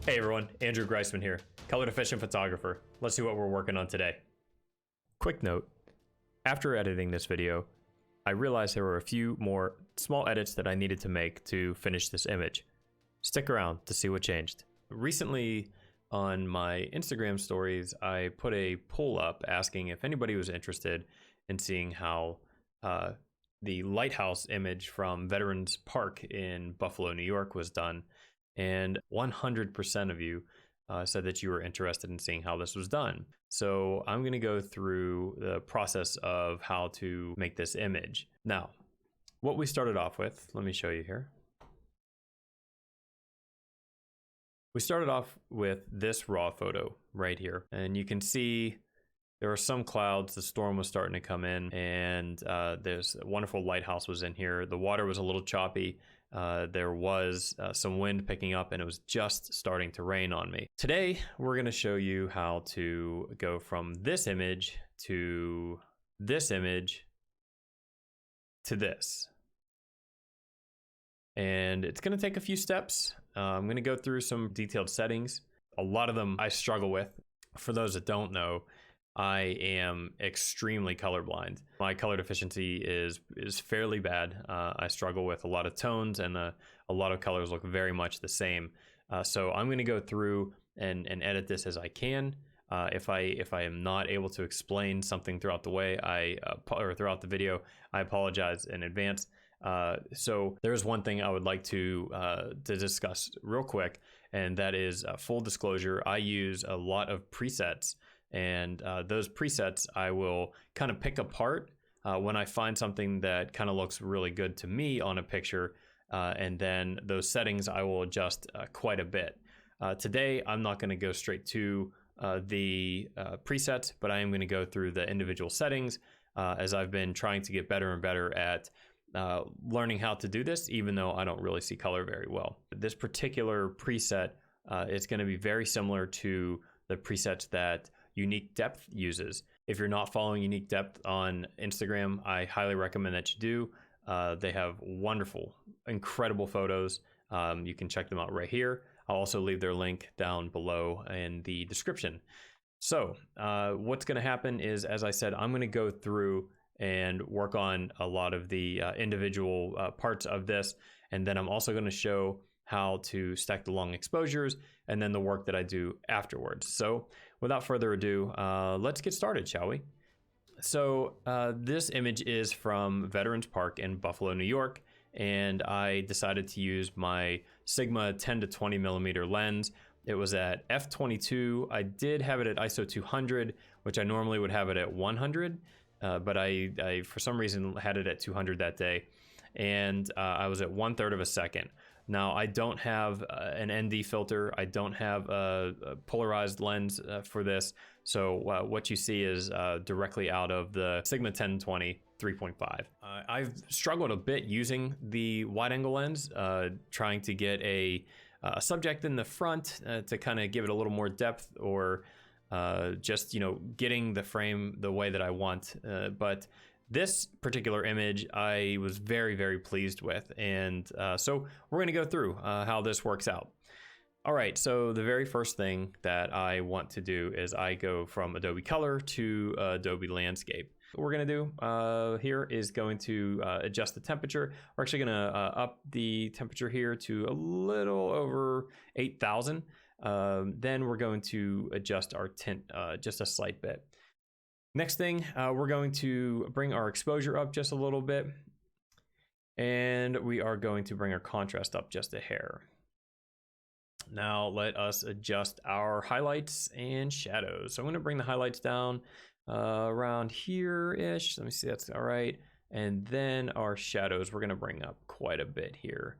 Hey everyone, Andrew Griesmann here, color deficient photographer. Let's see what we're working on today. Quick note, after editing this video, I realized there were a few more small edits that I needed to make to finish this image. Stick around to see what changed. Recently on my Instagram stories, I put a poll up asking if anybody was interested in seeing how the Lighthouse image from Veterans Park in Buffalo, New York was done. And 100% of you said that you were interested in seeing how this was done. So I'm going to go through the process of how to make this image. Now, what we started off with, let me show you here. We started off with this raw photo right here, and you can see there were some clouds. The storm was starting to come in, and there's a wonderful lighthouse was in here. The water was a little choppy. There was some wind picking up, and it was just starting to rain on me. Today, we're going to show you how to go from this image to this image to this. And it's going to take a few steps. I'm going to go through some detailed settings. A lot of them I struggle with. For those that don't know, I am extremely colorblind. My color deficiency is fairly bad. I struggle with a lot of tones, and a lot of colors look very much the same. So I'm going to go through and edit this as I can. If I am not able to explain something throughout the way, or throughout the video, I apologize in advance. So there's one thing I would like to discuss real quick, and that is full disclosure. I use a lot of presets. And those presets I will kind of pick apart when I find something that kind of looks really good to me on a picture, and then those settings I will adjust quite a bit. Today I'm not going to go straight to the presets, but I am going to go through the individual settings as I've been trying to get better and better at learning how to do this, even though I don't really see color very well. This particular preset is going to be very similar to the presets that Unique Depth uses. If you're not following Unique Depth on Instagram, I highly recommend that you do. They have wonderful, incredible photos. You can check them out right here. I'll also leave their link down below in the description. So what's going to happen is, as I said, I'm going to go through and work on a lot of the individual parts of this, and then I'm also going to show how to stack the long exposures, and then the work that I do afterwards. So without further ado, let's get started, shall we? So this image is from Veterans Park in Buffalo, New York, and I decided to use my Sigma 10 to 20 millimeter lens. It was at f/22. I did have it at ISO 200, which I normally would have it at 100, but I for some reason had it at 200 that day, and I was at 1/3 of a second. Now, I don't have an ND filter. I don't have a polarized lens for this. So what you see is directly out of the Sigma 10-20 3.5. I've struggled a bit using the wide angle lens, trying to get a subject in the front to kind of give it a little more depth, or just, getting the frame the way that I want. But this particular image I was very, very pleased with, and so we're going to go through how this works out. All right, so the very first thing that I want to do is I go from Adobe Color to Adobe Landscape. What we're going to do here is going to adjust the temperature. We're actually going to up the temperature here to a little over 8,000. Then we're going to adjust our tint just a slight bit. Next thing, we're going to bring our exposure up just a little bit, and we are going to bring our contrast up just a hair. Now let us adjust our highlights and shadows. So I'm going to bring the highlights down around here-ish. Let me see, that's all right. And then our shadows, we're going to bring up quite a bit here.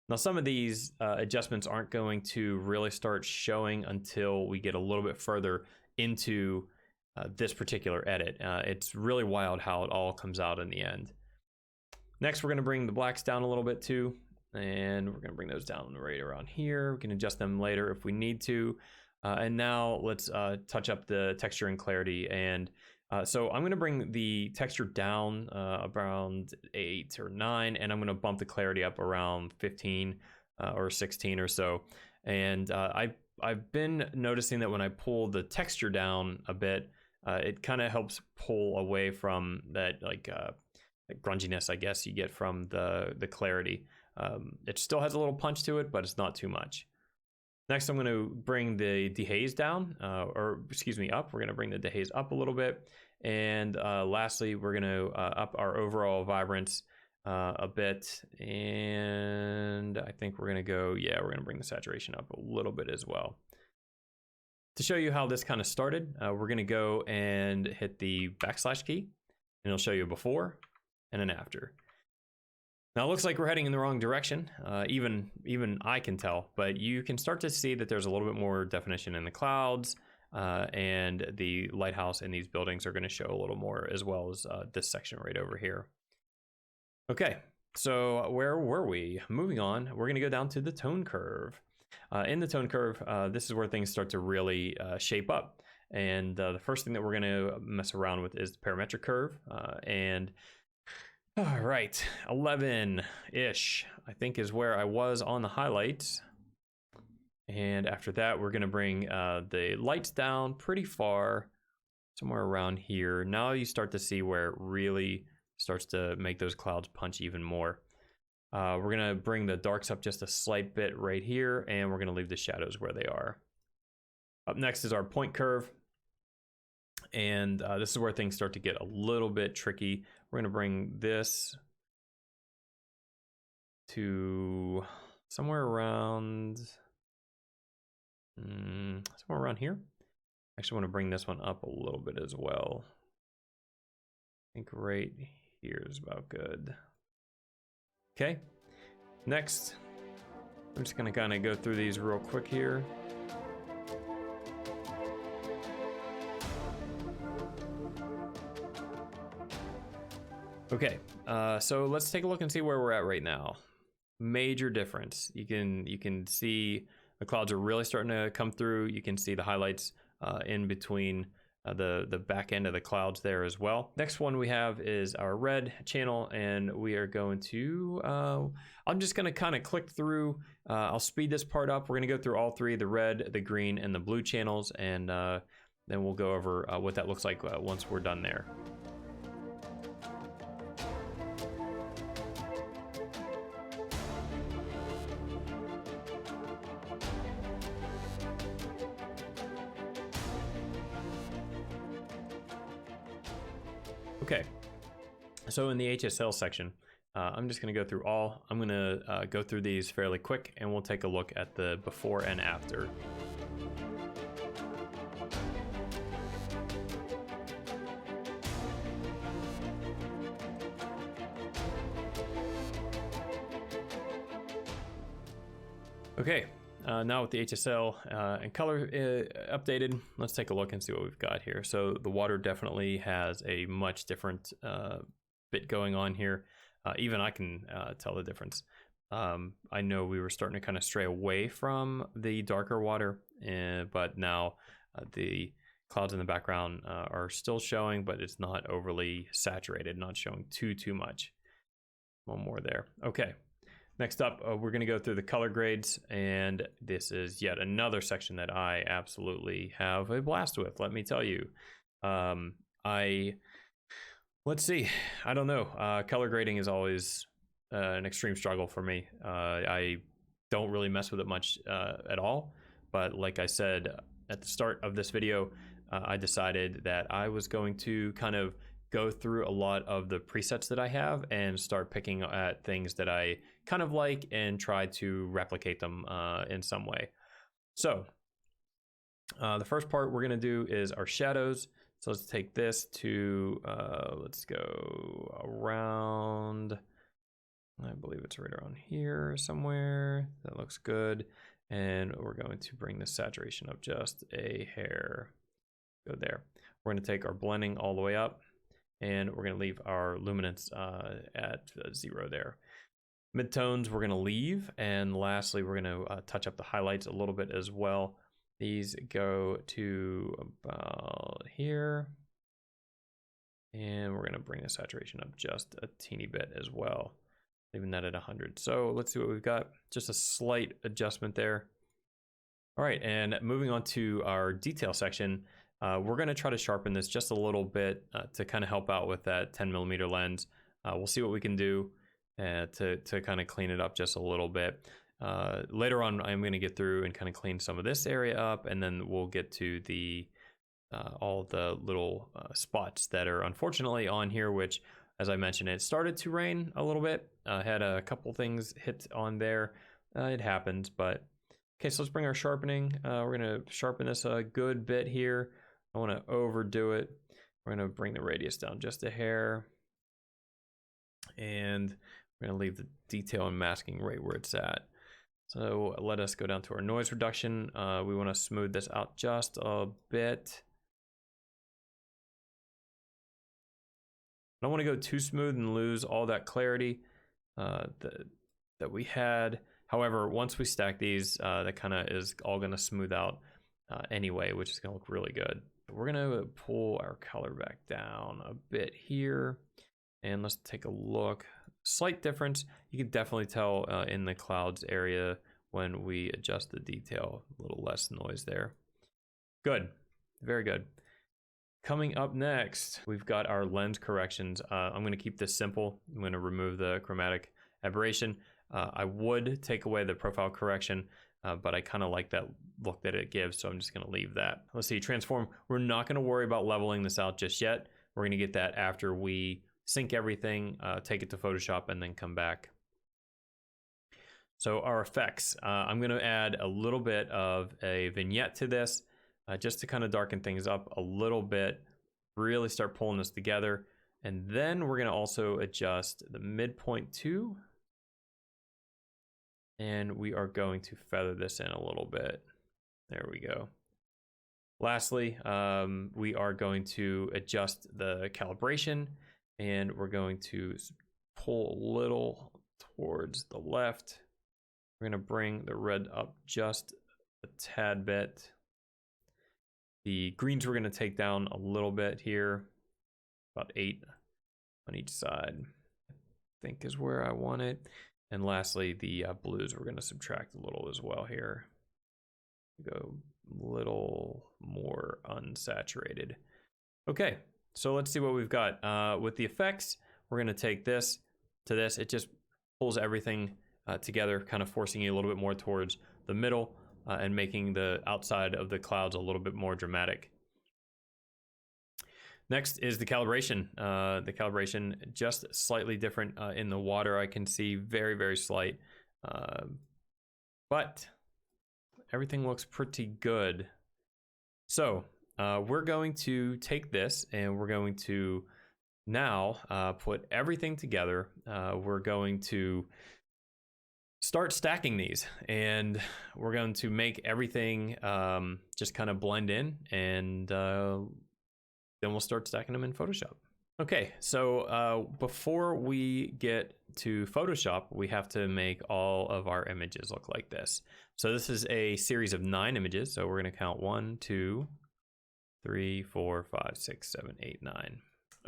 Now, some of these adjustments aren't going to really start showing until we get a little bit further into this particular edit. It's really wild how it all comes out in the end. Next, we're going to bring the blacks down a little bit too, and we're going to bring those down right around here. We can adjust them later if we need to. And now let's touch up the texture and clarity. And so I'm going to bring the texture down around 8 or 9, and I'm going to bump the clarity up around 15 or 16 or so. And I I've been noticing that when I pull the texture down a bit, it kind of helps pull away from that like grunginess, I guess, you get from the clarity. It still has a little punch to it, but it's not too much. Next, I'm going to bring the dehaze down, or excuse me, up. We're going to bring the dehaze up a little bit. And lastly, we're going to up our overall vibrance a bit. And I think we're going to go, yeah, we're going to bring the saturation up a little bit as well. To show you how this kind of started, we're going to go and hit the backslash key, and it'll show you a before and an after. Now it looks like we're heading in the wrong direction. Even I can tell, but you can start to see that there's a little bit more definition in the clouds, and the lighthouse in these buildings are going to show a little more, as well as this section right over here. Okay, so where were we? Moving on, we're going to go down to the tone curve. In the tone curve, this is where things start to really shape up. And the first thing that we're going to mess around with is the parametric curve, and all right, 11-ish, I think is where I was on the highlights. And after that, we're gonna bring the lights down pretty far, somewhere around here. Now you start to see where it really starts to make those clouds punch even more. We're gonna bring the darks up just a slight bit right here, and we're gonna leave the shadows where they are. Up next is our point curve. And this is where things start to get a little bit tricky. We're going to bring this to somewhere around here. I actually want to bring this one up a little bit as well. I think right here is about good. Okay, next, I'm just going to kind of go through these real quick here. Okay, so let's take a look and see where we're at right now. Major difference. You can see the clouds are really starting to come through. You can see the highlights in between the back end of the clouds there as well. Next one we have is our red channel, and we are going to, I'm just gonna kind of click through, I'll speed this part up. We're gonna go through all three, the red, the green, and the blue channels, and then we'll go over what that looks like once we're done there. Okay, so in the HSL section, I'm just going to go through all. I'm going to go through these fairly quick, and we'll take a look at the before and after. Okay, now with the HSL and color updated, let's take a look and see what we've got here. So the water definitely has a much different bit going on here. Even I can tell the difference. I know we were starting to kind of stray away from the darker water, but now the clouds in the background are still showing, but it's not overly saturated, not showing too much. One more there. Okay. Next up, we're going to go through the color grades, and this is yet another section that I absolutely have a blast with, let me tell you. Let's see, I don't know. Color grading is always an extreme struggle for me. I don't really mess with it much at all, but like I said at the start of this video, I decided that I was going to kind of go through a lot of the presets that I have and start picking at things that I kind of like and try to replicate them in some way. So the first part we're gonna do is our shadows. So let's take this to, let's go around, I believe it's right around here somewhere. That looks good. And we're going to bring the saturation up just a hair. Go there. We're gonna take our blending all the way up, and we're gonna leave our luminance at 0 there. Midtones we're gonna leave, and lastly we're gonna touch up the highlights a little bit as well. These go to about here, and we're gonna bring the saturation up just a teeny bit as well, leaving that at 100. So let's see what we've got. Just a slight adjustment there. All right, and moving on to our detail section, we're going to try to sharpen this just a little bit to kind of help out with that 10mm lens. We'll see what we can do to kind of clean it up just a little bit. Later on, I'm going to get through and kind of clean some of this area up, and then we'll get to the all the little spots that are unfortunately on here, which, as I mentioned, it started to rain a little bit. Had a couple things hit on there. It happens, but okay, so let's bring our sharpening. We're going to sharpen this a good bit here. I want to overdo it. We're going to bring the radius down just a hair. And we're going to leave the detail and masking right where it's at. So let us go down to our noise reduction. We want to smooth this out just a bit. I don't want to go too smooth and lose all that clarity that we had. However, once we stack these, that kind of is all going to smooth out anyway, which is going to look really good. We're going to pull our color back down a bit here, and let's take a look. Slight difference. You can definitely tell in the clouds area when we adjust the detail. A little less noise there. Good. Very good. Coming up next, we've got our lens corrections. I'm going to keep this simple. I'm going to remove the chromatic aberration. I would take away the profile correction, but I kind of like that look that it gives, so I'm just going to leave that. Let's see, transform. We're not going to worry about leveling this out just yet. We're going to get that after we sync everything, take it to Photoshop, and then come back. So our effects, I'm going to add a little bit of a vignette to this, just to kind of darken things up a little bit, really start pulling this together. And then we're going to also adjust the midpoint too. And we are going to feather this in a little bit. There we go. Lastly, we are going to adjust the calibration, and we're going to pull a little towards the left. We're going to bring the red up just a tad bit. The greens we're going to take down a little bit here, about 8 on each side, I think is where I want it. And lastly, the blues we're going to subtract a little as well here. Go a little more unsaturated. Okay, so let's see what we've got. With the effects, we're going to take this to this. It just pulls everything together, kind of forcing you a little bit more towards the middle. And making the outside of the clouds a little bit more dramatic. Next is the calibration. The calibration just slightly different in the water. I can see very, very slight, but everything looks pretty good. So we're going to take this and we're going to now put everything together. We're going to start stacking these, and we're going to make everything just kind of blend in, and then we'll start stacking them in Photoshop. Okay, so before we get to Photoshop, we have to make all of our images look like this. So this is a series of 9 images, so we're going to count 1, 2, 3, 4, 5, 6, 7, 8, 9.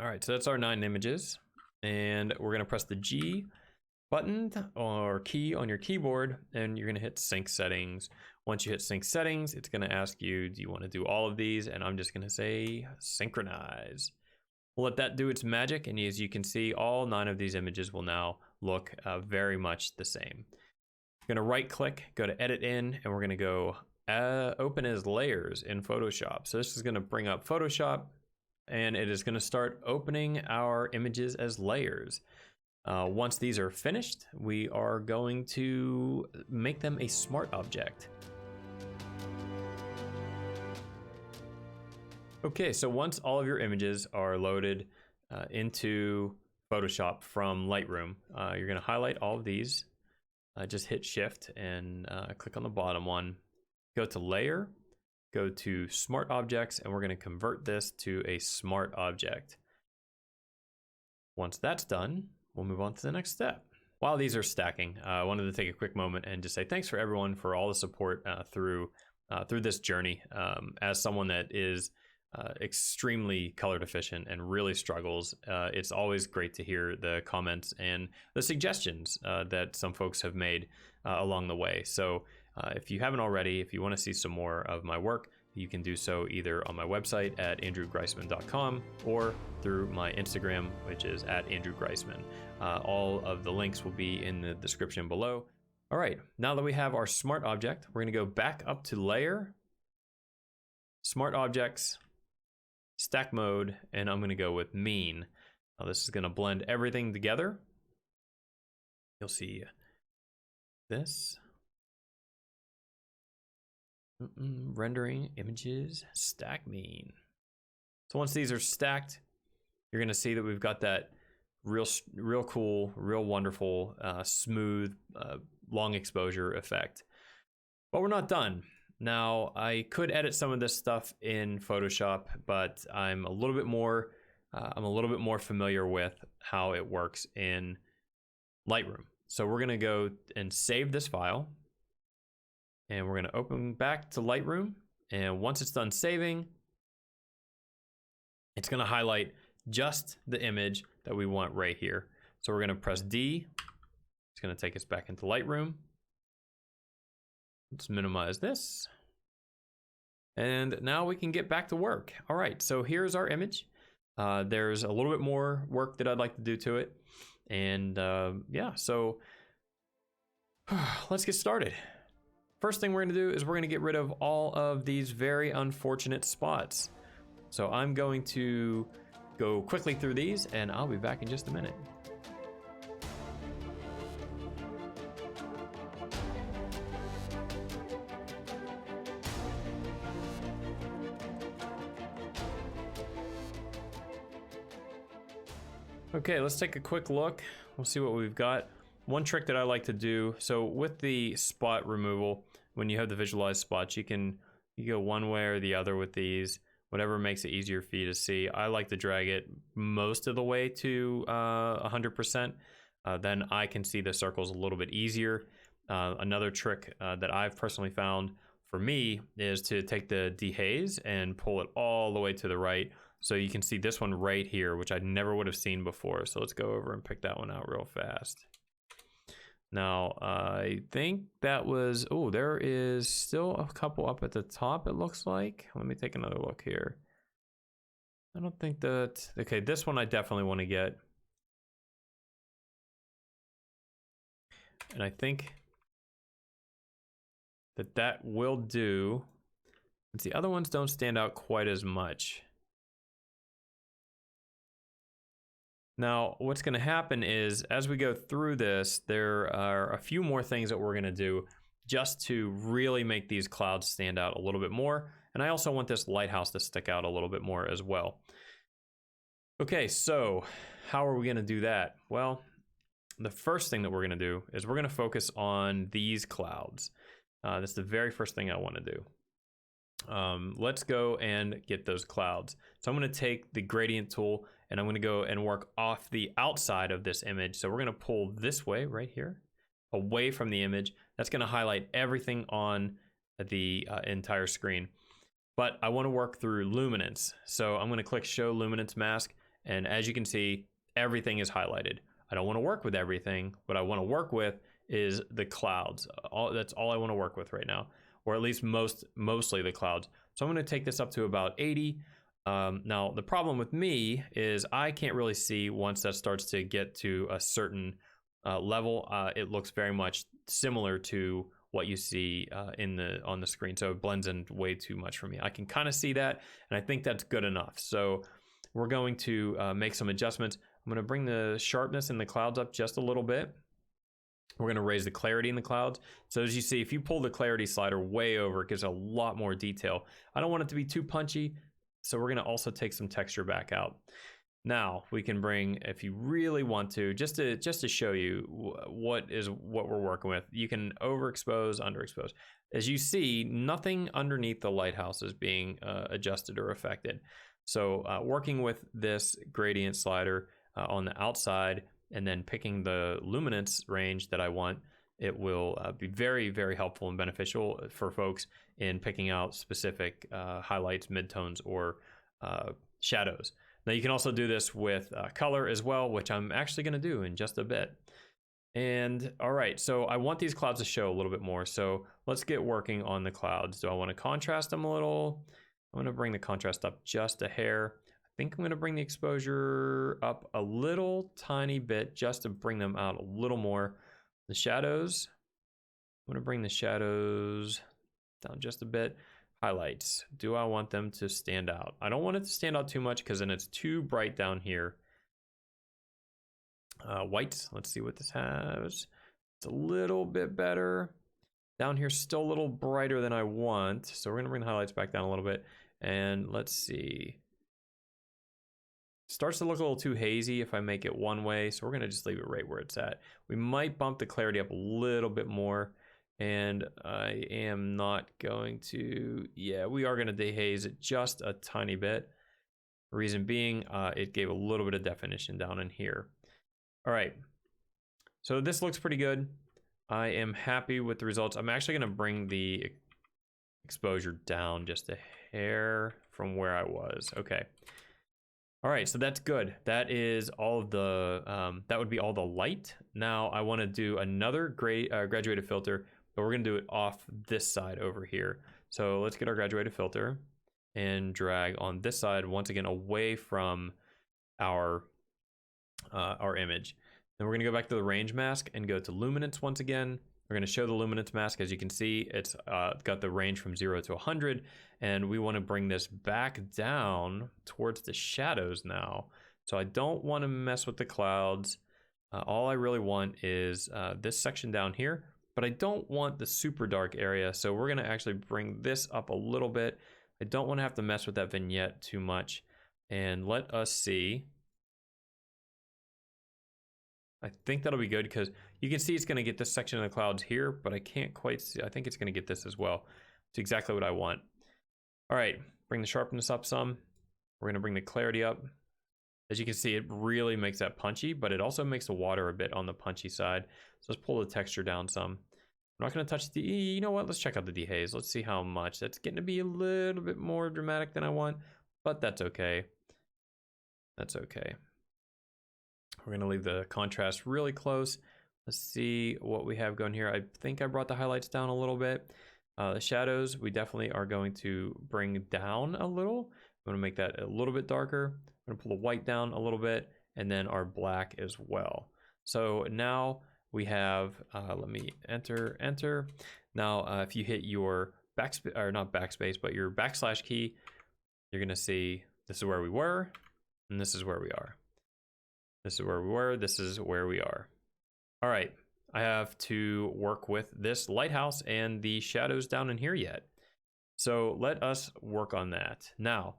All right, so that's our 9 images, and we're going to press the G button or key on your keyboard, and you're going to hit sync settings. Once you hit sync settings, it's going to ask you, do you want to do all of these? And I'm just going to say synchronize. We'll let that do its magic, and as you can see, all 9 of these images will now look very much the same. We're going to right click, go to edit in, and we're going to go open as layers in Photoshop. So this is going to bring up Photoshop, and it is going to start opening our images as layers. Once these are finished, we are going to make them a smart object. Okay, so once all of your images are loaded into Photoshop from Lightroom, you're going to highlight all of these. Just hit Shift and click on the bottom one. Go to Layer, go to Smart Objects, and we're going to convert this to a smart object. Once that's done, we'll move on to the next step. While these are stacking, I wanted to take a quick moment and just say thanks for everyone for all the support through this journey. As someone that is extremely color deficient and really struggles, it's always great to hear the comments and the suggestions that some folks have made along the way. So if you haven't already, if you want to see some more of my work, you can do so either on my website at andrewgriesmann.com or through my Instagram, which is at andrewgriesmann. All of the links will be in the description below. All right, now that we have our smart object, we're going to go back up to layer, smart objects, stack mode, and I'm going to go with mean. Now this is going to blend everything together. You'll see this. Rendering images, stack mean. So once these are stacked, you're going to see that we've got that real cool, real wonderful, smooth, long exposure effect. But we're not done. Now, I could edit some of this stuff in Photoshop, but I'm a little bit more familiar with how it works in Lightroom. So we're going to go and save this file, and we're going to open back to Lightroom. And once it's done saving, it's going to highlight just the image that we want right here. So we're going to press D. It's going to take us back into Lightroom. Let's minimize this. And now we can get back to work. All right, so here's our image. There's a little bit more work that I'd like to do to it. And yeah, so let's get started. First thing we're gonna do is we're gonna get rid of all of these very unfortunate spots. So I'm going to go quickly through these and I'll be back in just a minute. Okay, let's take a quick look. We'll see what we've got. One trick that I like to do, so with the spot removal, when you have the visualized spots, you go one way or the other with these, whatever makes it easier for you to see. I like to drag it most of the way to 100%. Then I can see the circles a little bit easier. Another trick that I've personally found for me is to take the dehaze and pull it all the way to the right. So you can see this one right here, which I never would have seen before. So let's go over and pick that one out real fast. Now, I think that was, oh, there is still a couple up at the top, it looks like. Let me take another look here. I don't think that, okay, this one I definitely want to get. And I think that will do. And the other ones don't stand out quite as much. Now, what's going to happen is as we go through this, there are a few more things that we're going to do just to really make these clouds stand out a little bit more. And I also want this lighthouse to stick out a little bit more as well. Okay, so how are we going to do that? Well, the first thing that we're going to do is we're going to focus on these clouds. That's the very first thing I want to do. Let's go and get those clouds. So I'm going to take the gradient tool and I'm going to go and work off the outside of this image. So we're going to pull this way right here away from the image. That's going to highlight everything on the entire screen. But I want to work through luminance. So I'm going to click show luminance mask. And as you can see, everything is highlighted. I don't want to work with everything. What I want to work with is the clouds. That's all I want to work with right now, or at least mostly the clouds. So I'm going to take this up to about 80. Now, the problem with me is I can't really see once that starts to get to a certain level. It looks very much similar to what you see on the screen. So it blends in way too much for me. I can kind of see that, and I think that's good enough. So we're going to make some adjustments. I'm going to bring the sharpness in the clouds up just a little bit. We're going to raise the clarity in the clouds. So as you see, if you pull the clarity slider way over, it gives a lot more detail. I don't want it to be too punchy. So we're going to also take some texture back out. Now we can bring, if you really want to, just to show you what we're working with, you can overexpose, underexpose. As you see, nothing underneath the lighthouse is being adjusted or affected. So working with this gradient slider on the outside and then picking the luminance range that I want, it will be very, very helpful and beneficial for folks in picking out specific highlights, midtones, or shadows. Now you can also do this with color as well, which I'm actually going to do in just a bit. And all right, so I want these clouds to show a little bit more. So let's get working on the clouds. Do I want to contrast them a little? I'm going to bring the contrast up just a hair. I think I'm going to bring the exposure up a little tiny bit just to bring them out a little more. The shadows, I'm going to bring the shadows down just a bit. Highlights, do I want them to stand out? I don't want it to stand out too much because then it's too bright down here. Whites, let's see what this has. It's a little bit better. Down here, still a little brighter than I want. So we're gonna bring the highlights back down a little bit. And let's see. Starts to look a little too hazy if I make it one way. So we're gonna just leave it right where it's at. We might bump the clarity up a little bit more. And I am not going to, yeah, we are gonna dehaze it just a tiny bit. Reason being, it gave a little bit of definition down in here. All right, so this looks pretty good. I am happy with the results. I'm actually gonna bring the exposure down just a hair from where I was. Okay. All right, so that's good. That is all of the, that would be all the light. Now I wanna do another graduated filter, but we're gonna do it off this side over here. So let's get our graduated filter and drag on this side once again away from our image. Then we're gonna go back to the range mask and go to luminance once again. We're gonna show the luminance mask. As you can see, it's got the range from 0 to 100, and we wanna bring this back down towards the shadows now. So I don't wanna mess with the clouds. All I really want is this section down here, but I don't want the super dark area. So we're gonna actually bring this up a little bit. I don't wanna have to mess with that vignette too much. And let us see. I think that'll be good because you can see it's gonna get this section of the clouds here, but I can't quite see. I think it's gonna get this as well. It's exactly what I want. All right, bring the sharpness up some. We're gonna bring the clarity up. As you can see, it really makes that punchy, but it also makes the water a bit on the punchy side. So let's pull the texture down some. I'm not gonna touch the, you know what? Let's check out the dehaze. Let's see how much. That's getting to be a little bit more dramatic than I want, but that's okay. That's okay. We're gonna leave the contrast really close. Let's see what we have going here. I think I brought the highlights down a little bit. The shadows, we definitely are going to bring down a little. I'm gonna make that a little bit darker. I'm gonna pull the white down a little bit, and then our black as well. So now we have, let me enter. Now, if you hit your backspace, or not backspace, but your backslash key, you're gonna see this is where we were, and this is where we are. This is where we were, this is where we are. All right, I have to work with this lighthouse and the shadows down in here yet. So let us work on that. Now,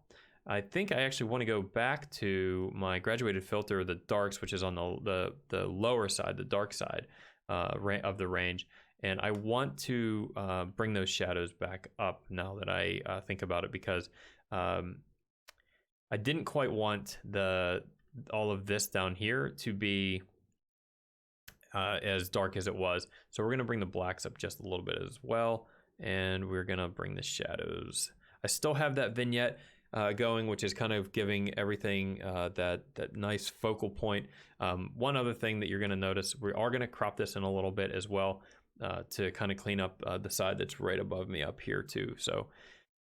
I think I actually want to go back to my graduated filter, the darks, which is on the lower side, the dark side of the range. And I want to bring those shadows back up now that I think about it, because I didn't quite want all of this down here to be as dark as it was. So we're gonna bring the blacks up just a little bit as well. And we're gonna bring the shadows. I still have that vignette going, which is kind of giving everything that nice focal point. One other thing that you're gonna notice, we are gonna crop this in a little bit as well to kind of clean up the side that's right above me up here too. So,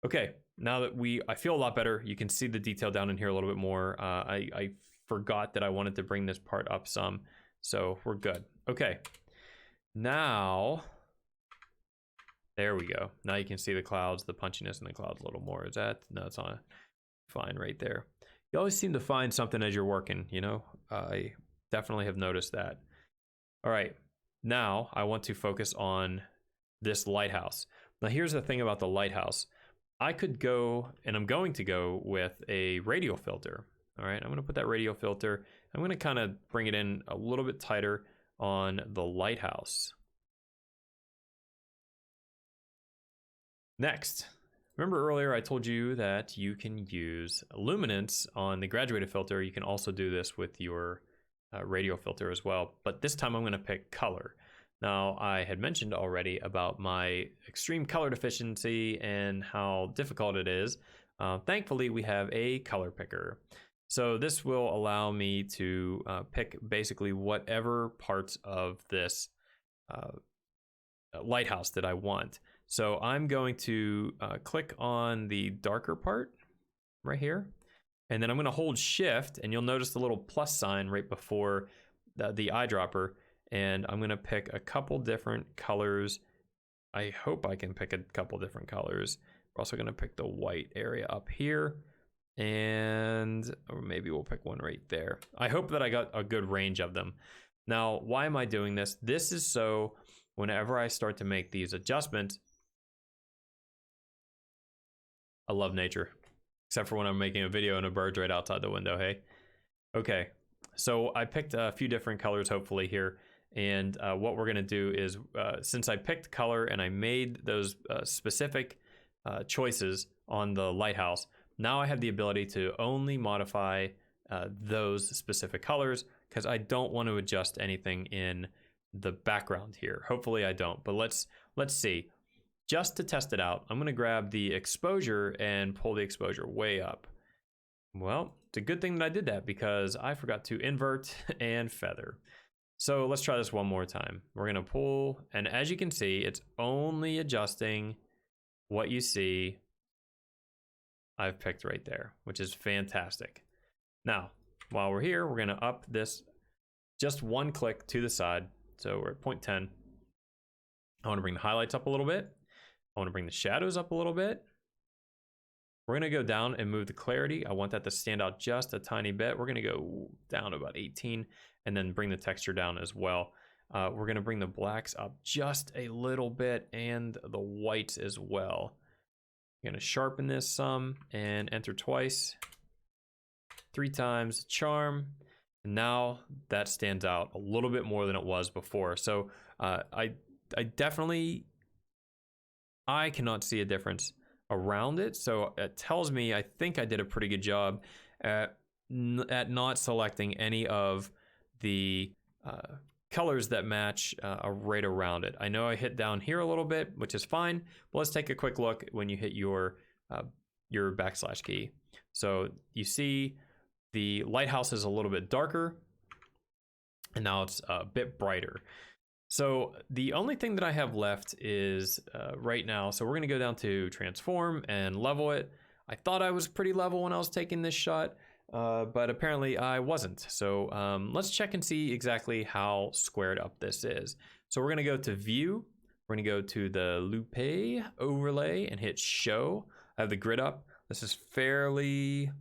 okay, now that I feel a lot better. You can see the detail down in here a little bit more. I forgot that I wanted to bring this part up some, so we're good. Okay, now, there we go. Now you can see the clouds, the punchiness in the clouds a little more. Is that, no, it's on fine right there. You always seem to find something as you're working, you know? I definitely have noticed that. All right, now I want to focus on this lighthouse. Now here's the thing about the lighthouse. I could go, and I'm going to go with a radial filter. All right, I'm gonna put that radial filter. I'm gonna kind of bring it in a little bit tighter on the lighthouse. Next, remember earlier I told you that you can use luminance on the graduated filter. You can also do this with your radial filter as well, but this time I'm gonna pick color. Now, I had mentioned already about my extreme color deficiency and how difficult it is Thankfully, we have a color picker. So this will allow me to pick basically whatever parts of this lighthouse that I want. So I'm going to click on the darker part right here, and then I'm going to hold shift, and you'll notice the little plus sign right before the eyedropper, and I'm going to pick a couple different colors. I hope I can pick a couple different colors. We're also going to pick the white area up here, and or maybe we'll pick one right there. I hope that I got a good range of them. Now, why am I doing this? This is so whenever I start to make these adjustments, I love nature, except for when I'm making a video and a bird's right outside the window, hey? Okay, so I picked a few different colors hopefully here, and what we're gonna do is, since I picked color and I made those specific choices on the lighthouse, now I have the ability to only modify those specific colors because I don't want to adjust anything in the background here. Hopefully I don't, but let's see. Just to test it out, I'm gonna grab the exposure and pull the exposure way up. Well, it's a good thing that I did that because I forgot to invert and feather. So let's try this one more time. We're gonna pull, and as you can see, it's only adjusting what you see I've picked right there, which is fantastic. Now, while we're here, we're gonna up this just one click to the side. So we're at 0.10. I wanna bring the highlights up a little bit. I wanna bring the shadows up a little bit. We're gonna go down and move the clarity. I want that to stand out just a tiny bit. We're gonna go down about 18 and then bring the texture down as well. We're gonna bring the blacks up just a little bit and the whites as well. I'm gonna sharpen this some and enter twice, 3 times, charm. And now that stands out a little bit more than it was before. So I definitely, I cannot see a difference around it. So it tells me I think I did a pretty good job at not selecting any of the colors that match right around it. I know I hit down here a little bit, which is fine, but let's take a quick look when you hit your backslash key. So you see the lighthouse is a little bit darker, and now it's a bit brighter. So the only thing that I have left is right now, so we're gonna go down to transform and level it. I thought I was pretty level when I was taking this shot, but apparently I wasn't. So let's check and see exactly how squared up this is. So we're gonna go to view, we're gonna go to the Lupe overlay and hit show. I have the grid up. This is fairly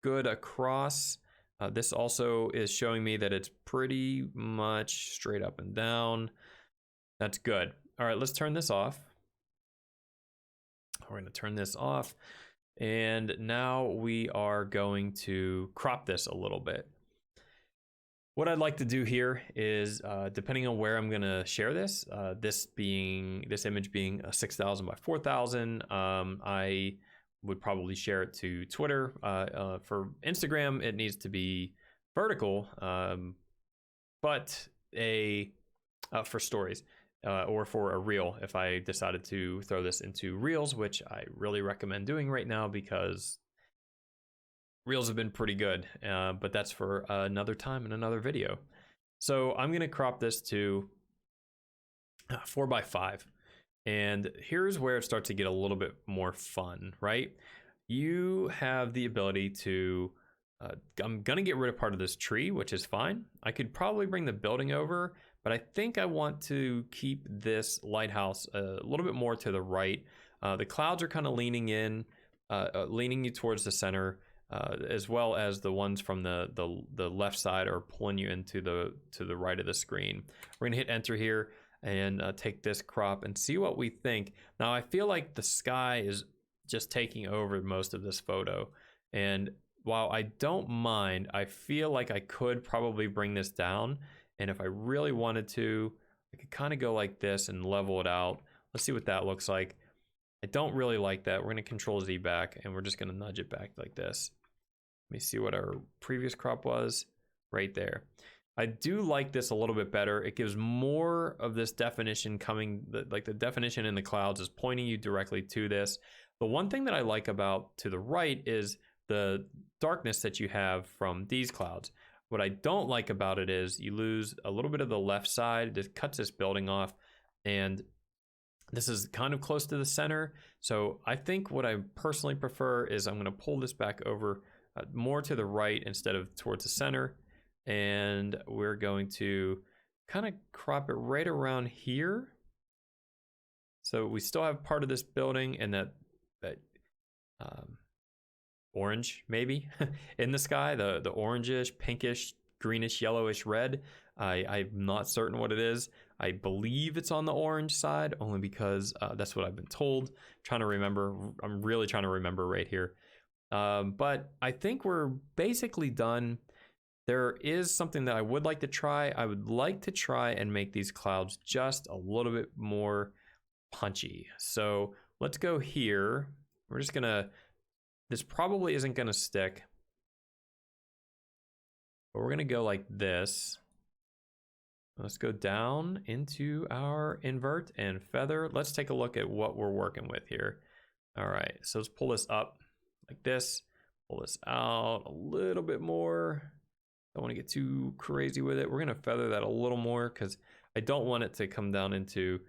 good across. This also is showing me that it's pretty much straight up and down. That's good. All right, let's turn this off. We're gonna turn this off. And now we are going to crop this a little bit. What I'd like to do here is, depending on where I'm gonna share this, this image being a 6,000 by 4,000, I would probably share it to Twitter. For Instagram, it needs to be vertical, but for stories or for a reel, if I decided to throw this into reels, which I really recommend doing right now because reels have been pretty good, but that's for another time in another video. So I'm gonna crop this to 4:5. And here's where it starts to get a little bit more fun, right? You have the ability to, I'm gonna get rid of part of this tree, which is fine. I could probably bring the building over, but I think I want to keep this lighthouse a little bit more to the right. The clouds are kind of leaning in, leaning you towards the center, as well as the ones from the left side are pulling you into the right of the screen. We're gonna hit enter here and take this crop and see what we think. Now I feel like the sky is just taking over most of this photo, and while I don't mind, I feel like I could probably bring this down, and if I really wanted to, I could kind of go like this and level it out. Let's see what that looks like. I don't really like that. We're gonna Control Z back, and we're just gonna nudge it back like this. Let me see what our previous crop was right there. I do like this a little bit better. It gives more of this definition coming, like the definition in the clouds is pointing you directly to this. The one thing that I like about to the right is the darkness that you have from these clouds. What I don't like about it is you lose a little bit of the left side. It cuts this building off, and this is kind of close to the center. So I think what I personally prefer is I'm going to pull this back over more to the right instead of towards the center. And we're going to kind of crop it right around here. So we still have part of this building and that orange maybe in the sky, the orangish, pinkish, greenish, yellowish red. I'm not certain what it is. I believe it's on the orange side only because that's what I've been told. Trying to remember. I'm really trying to remember right here. But I think we're basically done. There is something that I would like to try. I would like to try and make these clouds just a little bit more punchy. So let's go here. We're just gonna, this probably isn't gonna stick, but we're gonna go like this. Let's go down into our invert and feather. Let's take a look at what we're working with here. All right, so let's pull this up like this, pull this out a little bit more. Don't want to get too crazy with it. We're gonna feather that a little more because I don't want it to come down into,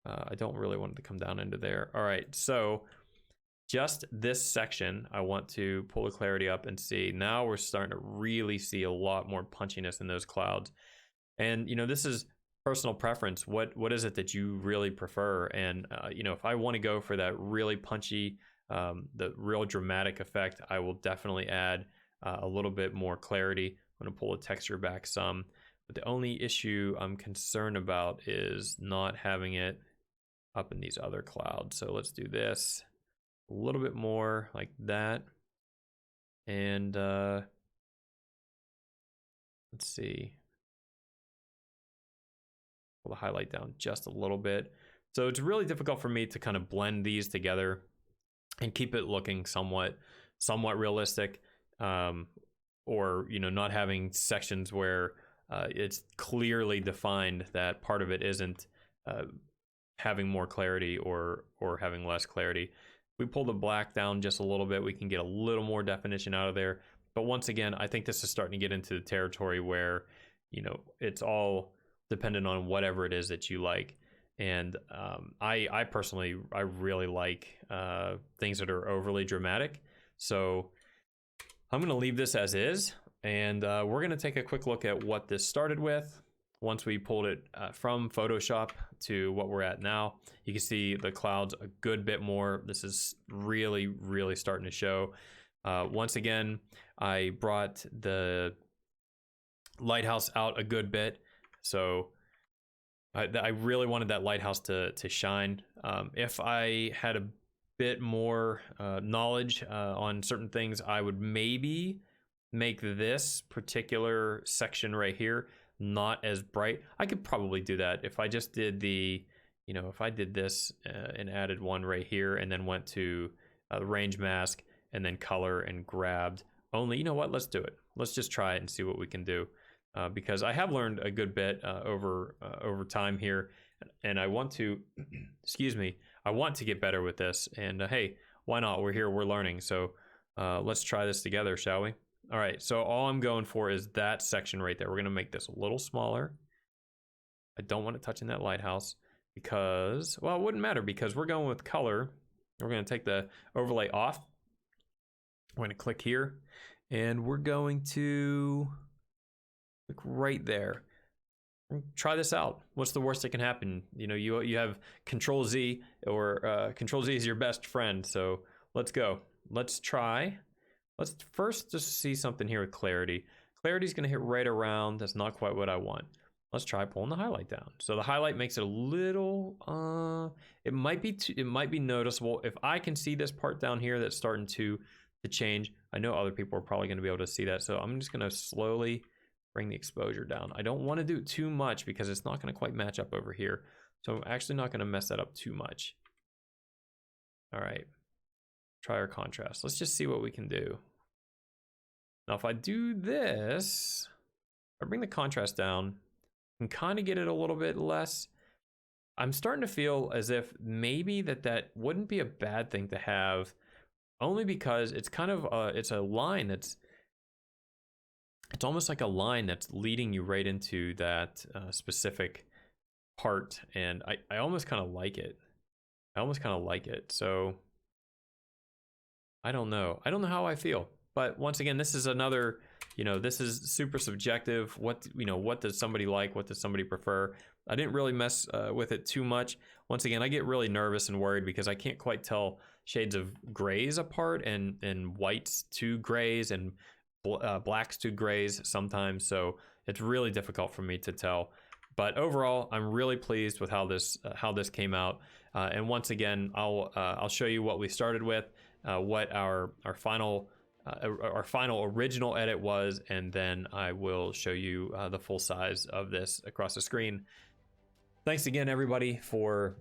I don't really want it to come down into there. All right, so just this section, I want to pull the clarity up and see. Now we're starting to really see a lot more punchiness in those clouds. And, you know, this is personal preference. What is it that you really prefer? And, you know, if I want to go for that really punchy, the real dramatic effect, I will definitely add a little bit more clarity. I'm going to pull the texture back some. But the only issue I'm concerned about is not having it up in these other clouds. So let's do this a little bit more like that. And let's see. Pull the highlight down just a little bit. So it's really difficult for me to kind of blend these together and keep it looking somewhat realistic, or, you know, not having sections where it's clearly defined that part of it isn't having more clarity or having less clarity. We pull the black down just a little bit, we can get a little more definition out of there. But once again, I think this is starting to get into the territory where, you know, it's all dependent on whatever it is that you like. And I personally, I really like things that are overly dramatic. So I'm going to leave this as is, and we're going to take a quick look at what this started with. Once we pulled it from Photoshop to what we're at now, you can see the clouds a good bit more. This is really, really starting to show. Once again, I brought the Lighthouse out a good bit. So I really wanted that lighthouse to shine. If I had a bit more knowledge on certain things, I would maybe make this particular section right here not as bright. I could probably do that if I just did the, you know, if I did this and added one right here and then went to the range mask and then color and grabbed only, you know what, let's do it. Let's just try it and see what we can do. Because I have learned a good bit over time here, and I want to, excuse me, I want to get better with this. And hey, why not? We're here, we're learning. So let's try this together, shall we? All right, so all I'm going for is that section right there. We're gonna make this a little smaller. I don't want it touching that lighthouse because, well, it wouldn't matter because we're going with color. We're gonna take the overlay off. We're gonna click here, and we're going to click right there. Try this out. What's the worst that can happen? You know, you have Control Z, or Control Z is your best friend. So let's go. Let's try. Let's first just see something here with clarity. Clarity is going to hit right around. That's not quite what I want. Let's try pulling the highlight down. So the highlight makes it a little. It might be noticeable. If I can see this part down here that's starting to change. I know other people are probably going to be able to see that. So I'm just going to slowly bring the exposure down. I don't want to do it too much because it's not going to quite match up over here. So I'm actually not going to mess that up too much. All right. Try our contrast. Let's just see what we can do. Now, if I do this, I bring the contrast down and kind of get it a little bit less. I'm starting to feel as if maybe that wouldn't be a bad thing to have, only because it's kind of it's a line that's, it's almost like a line that's leading you right into that specific part, and I almost kind of like it. I almost kind of like it. So I don't know how I feel, but once again, this is another, you know, this is super subjective. What, you know, what does somebody like? What does somebody prefer? I didn't really mess with it too much. Once again, I get really nervous and worried because I can't quite tell shades of grays apart, and whites to grays, and blacks to grays sometimes. So it's really difficult for me to tell. But overall, I'm really pleased with how this came out. And once again, I'll show you what we started with, what our final original edit was, and then I will show you the full size of this across the screen. Thanks again, everybody, for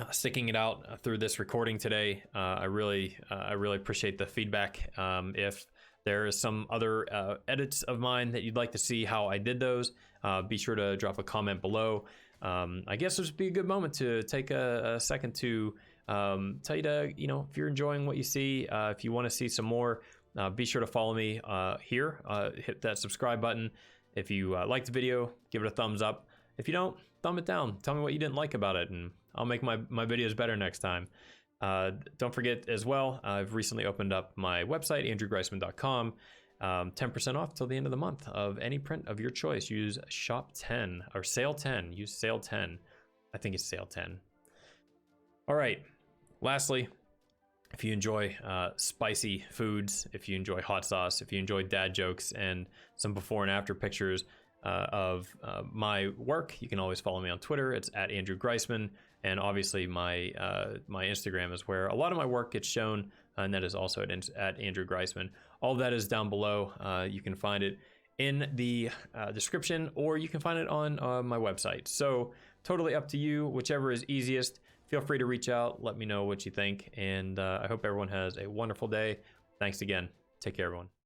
sticking it out through this recording today. I really appreciate the feedback. If there is some other edits of mine that you'd like to see how I did those, be sure to drop a comment below. I guess this would be a good moment to take a second to tell you to, you know, if you're enjoying what you see, if you want to see some more, be sure to follow me here. Hit that subscribe button. If you like the video, give it a thumbs up. If you don't, thumb it down. Tell me what you didn't like about it, and I'll make my videos better next time. Don't forget as well, I've recently opened up my website, andrewgriesmann.com. 10% off till the end of the month of any print of your choice. Use shop 10 or sale 10. Use sale 10. I think it's sale 10. All right. Lastly, if you enjoy spicy foods, if you enjoy hot sauce, if you enjoy dad jokes and some before and after pictures of my work, you can always follow me on Twitter. It's at Andrew Griesmann. And obviously my my Instagram is where a lot of my work gets shown, and that is also at Andrew Griesmann. All of that is down below. You can find it in the description, or you can find it on my website. So totally up to you, whichever is easiest. Feel free to reach out, let me know what you think, and I hope everyone has a wonderful day. Thanks again. Take care, everyone.